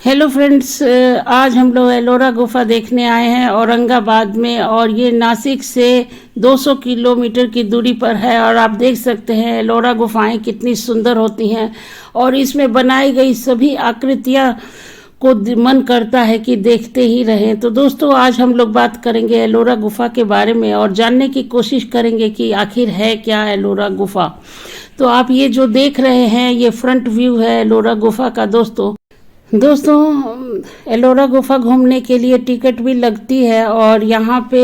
Hello friends, आज हम लोग एलोरा गुफा देखने आए हैं औरंगाबाद में। और ये नासिक से 200 किलोमीटर की दूरी पर है। और आप देख सकते हैं एलोरा गुफाएं कितनी सुंदर होती हैं और इसमें बनाई गई सभी आकृतियां को मन करता है कि देखते ही रहें। तो दोस्तों, आज हम लोग बात करेंगे एलोरा गुफा के बारे में और जानने की कोशिश करेंगे कि आखिर है क्या एलोरा गुफा। तो आप ये जो देख रहे हैं ये फ्रंट व्यू है एलोरा गुफा का। दोस्तों, एलोरा गुफा घूमने के लिए टिकट भी लगती है। और यहाँ पे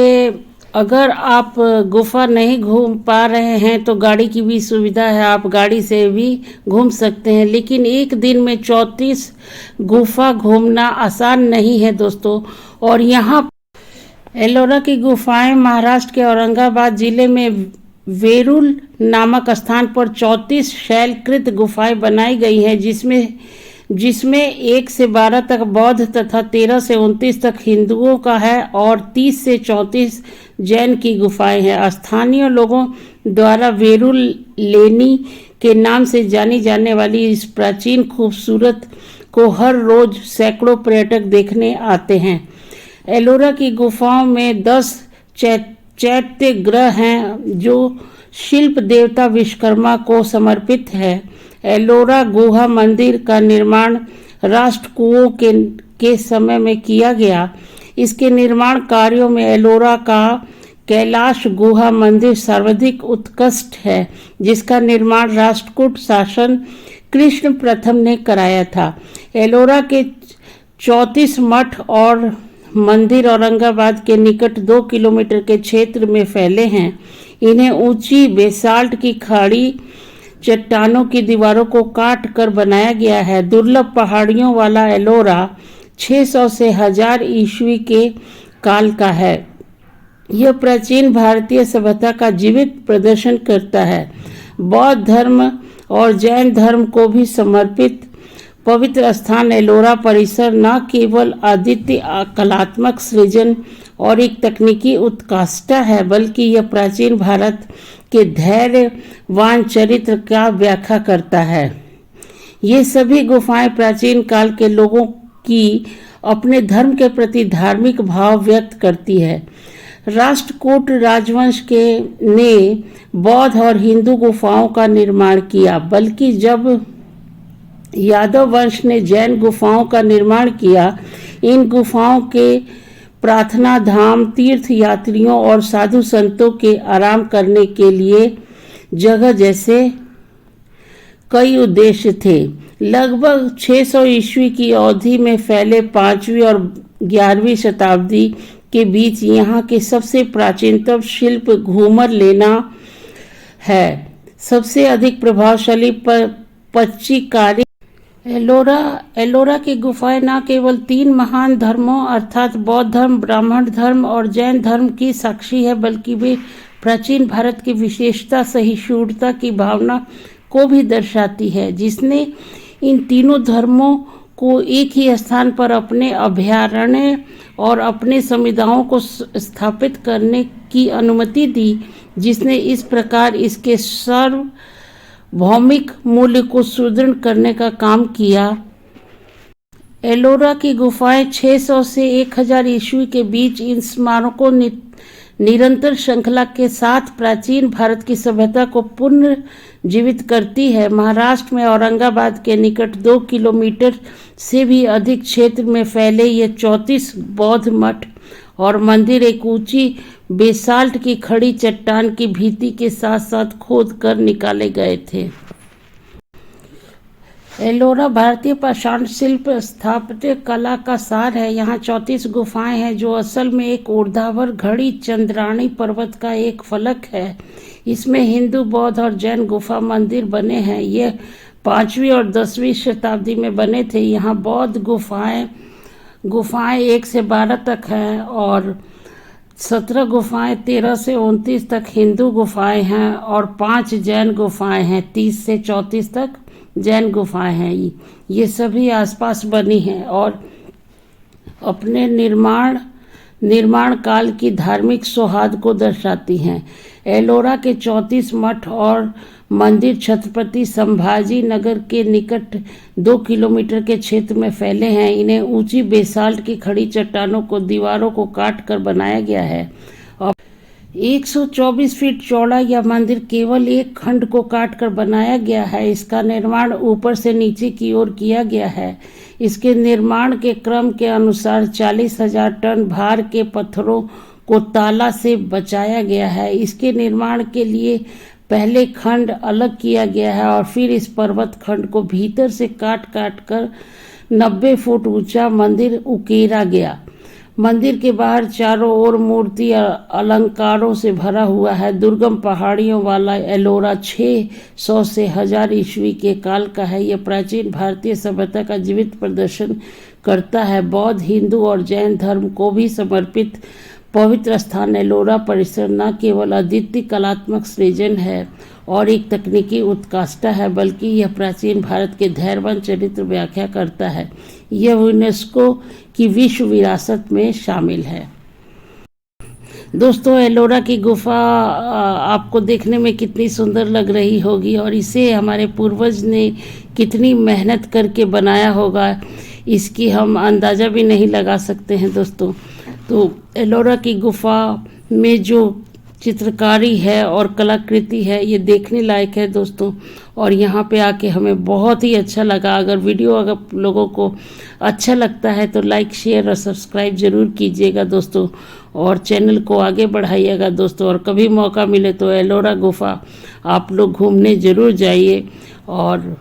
अगर आप गुफा नहीं घूम पा रहे हैं तो गाड़ी की भी सुविधा है, आप गाड़ी से भी घूम सकते हैं। लेकिन एक दिन में 34 गुफा घूमना आसान नहीं है दोस्तों। और यहाँ एलोरा की गुफाएं महाराष्ट्र के औरंगाबाद जिले में वेरुल नामक स्थान पर 34 शैलकृत गुफाएं बनाई गई हैं, जिसमें 1 से 12 तक बौद्ध तथा 13 से 29 तक हिंदुओं का है और 30 से 34 जैन की गुफाएं हैं। स्थानीय लोगों द्वारा वेरुल लेनी के नाम से जानी जाने वाली इस प्राचीन खूबसूरत को हर रोज सैकड़ों पर्यटक देखने आते हैं। एलोरा की गुफाओं में 10 चैत्य ग्रह हैं जो शिल्प देवता विश्वकर्मा को समर्पित है। एलोरा गुहा मंदिर का निर्माण राष्ट्रकूटों के समय में किया गया। इसके निर्माण कार्यों में एलोरा का कैलाश गुहा मंदिर सर्वाधिक उत्कृष्ट है, जिसका निर्माण राष्ट्रकूट शासक कृष्ण प्रथम ने कराया था। एलोरा के 34 मठ और मंदिर औरंगाबाद के निकट 2 किलोमीटर के क्षेत्र में फैले हैं। इन्हें ऊंची बेसाल्ट की खाड़ी चट्टानों की दीवारों को काट कर बनाया गया है। दुर्लभ पहाड़ियों वाला एलोरा 600 से 1000 ईस्वी के काल का है। यह प्राचीन भारतीय सभ्यता का जीवित प्रदर्शन करता है। बौद्ध धर्म और जैन धर्म को भी समर्पित पवित्र स्थान एलोरा परिसर न केवल अद्वितीय कलात्मक सृजन और एक तकनीकी उत्कृष्टता है, बल्कि यह प्राचीन भारत के धैर्यवान चरित्र का व्याख्या करता है। ये सभी गुफाएं प्राचीन काल के लोगों की अपने धर्म के प्रति धार्मिक भाव व्यक्त करती है। राष्ट्रकूट राजवंश ने बौद्ध और हिंदू गुफाओं का निर्माण किया, बल्कि जब यादव वंश ने जैन गुफाओं का निर्माण किया। इन गुफाओं के प्रार्थना धाम, तीर्थ यात्रियों और साधु संतों के आराम करने के लिए जगह जैसे कई उद्देश्य थे। लगभग 600 ईस्वी की अवधि में फैले 5वीं और 11वीं शताब्दी के बीच यहाँ के सबसे प्राचीनतम शिल्प घूमर लेना है। सबसे अधिक प्रभावशाली पच्चीकारी एलोरा की गुफाएं न केवल 3 महान धर्मों अर्थात बौद्ध धर्म, ब्राह्मण धर्म और जैन धर्म की साक्षी है, बल्कि वे प्राचीन भारत की विशेषता, सहिष्णुता की भावना को भी दर्शाती है, जिसने इन तीनों धर्मों को एक ही स्थान पर अपने अभयारण्य और अपने समुदायों को स्थापित करने की अनुमति दी, जिसने इस प्रकार इसके भौमिक मूल्य को सुदृढ़ करने का काम किया। एलोरा की गुफाएं 600 से 1000 ईस्वी के बीच इन स्मारकों निरंतर श्रृंखला के साथ प्राचीन भारत की सभ्यता को पुनर्जीवित करती है। महाराष्ट्र में औरंगाबाद के निकट 2 किलोमीटर से भी अधिक क्षेत्र में फैले ये 34 बौद्ध मठ और मंदिर एक ऊंची बेसाल्ट की खड़ी चट्टान की भित्ति के साथ साथ खोद कर निकाले गए थे। एलोरा भारतीय पाषाण शिल्प स्थापत्य कला का सार है। यहाँ 34 गुफाएं हैं जो असल में एक ऊर्ध्वाधर घड़ी चंद्राणी पर्वत का एक फलक है। इसमें हिंदू, बौद्ध और जैन गुफा मंदिर बने हैं। ये 5वीं और 10वीं शताब्दी में बने थे। यहाँ बौद्ध गुफाएं 1 से 12 तक हैं और 17 गुफाएं 13 से 29 तक हिंदू गुफाएं हैं और 5 जैन गुफाएं हैं। 30 से 34 तक जैन गुफाएं हैं। ये सभी आसपास बनी हैं और अपने निर्माण काल की धार्मिक सौहार्द को दर्शाती हैं। एलोरा के 34 मठ और मंदिर छत्रपति संभाजी नगर के निकट 2 किलोमीटर के क्षेत्र में फैले हैं। इन्हें ऊंची बेसाल्ट की खड़ी चट्टानों को दीवारों को काट कर बनाया गया है। और 124 फीट चौड़ा यह मंदिर केवल एक खंड को काट कर बनाया गया है। इसका निर्माण ऊपर से नीचे की ओर किया गया है। इसके निर्माण के क्रम के अनुसार 40,000 टन भार के पत्थरों को ताला से बचाया गया है। इसके निर्माण के लिए पहले खंड अलग किया गया है और फिर इस पर्वत खंड को भीतर से काट काट कर 90 फुट ऊंचा मंदिर उकेरा गया। मंदिर के बाहर चारों ओर मूर्ति अलंकारों से भरा हुआ है। दुर्गम पहाड़ियों वाला एलोरा 600 से 1000 ईस्वी के काल का है। यह प्राचीन भारतीय सभ्यता का जीवित प्रदर्शन करता है। बौद्ध, हिंदू और जैन धर्म को भी समर्पित पवित्र स्थान एलोरा परिसर न केवल अद्वितीय कलात्मक सृजन है और एक तकनीकी उत्कृष्टता है, बल्कि यह प्राचीन भारत के धैर्यवान चरित्र व्याख्या करता है। यह यूनेस्को की विश्व विरासत में शामिल है। दोस्तों, एलोरा की गुफा आपको देखने में कितनी सुंदर लग रही होगी और इसे हमारे पूर्वज ने कितनी मेहनत करके बनाया होगा, इसकी हम अंदाज़ा भी नहीं लगा सकते हैं। दोस्तों, तो एलोरा की गुफा में जो चित्रकारी है और कलाकृति है, ये देखने लायक है दोस्तों। और यहाँ पे आके हमें बहुत ही अच्छा लगा। अगर वीडियो अगर लोगों को अच्छा लगता है तो लाइक, शेयर और सब्सक्राइब ज़रूर कीजिएगा दोस्तों, और चैनल को आगे बढ़ाइएगा दोस्तों। और कभी मौका मिले तो एलोरा गुफा आप लोग घूमने ज़रूर जाइए। और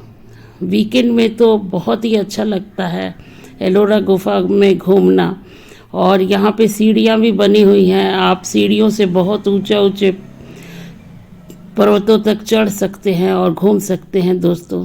वीकेंड में तो बहुत ही अच्छा लगता है एलोरा गुफा में घूमना। और यहाँ पे सीढ़ियाँ भी बनी हुई हैं, आप सीढ़ियों से बहुत ऊंचे पर्वतों तक चढ़ सकते हैं और घूम सकते हैं दोस्तों।